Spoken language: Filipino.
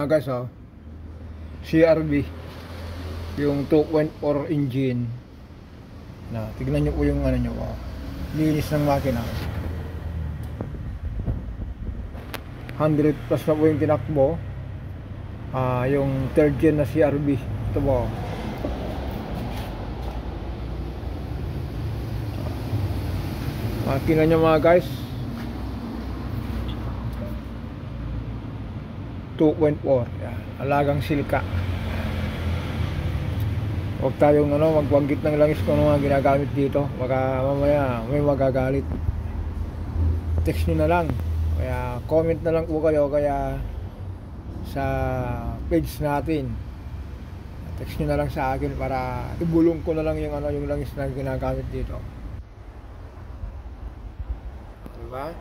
Guys, CRV yung 2.4 engine na, tignan nyo po yung ano nyo, linis ng makina. 100 plus na po yung tinakbo. Yung third gen na CRV ito po. Makina nyo mga guys, 2.4. Yan, alagang silka. Huwag tayong magbanggit ng langis kung ano mga ginagamit dito, baka mamaya may magagalit. Text nyo na lang, kaya comment na lang po kayo, kaya sa page natin text nyo na lang sa akin para ibulong ko na lang yung langis na ginagamit dito, diba?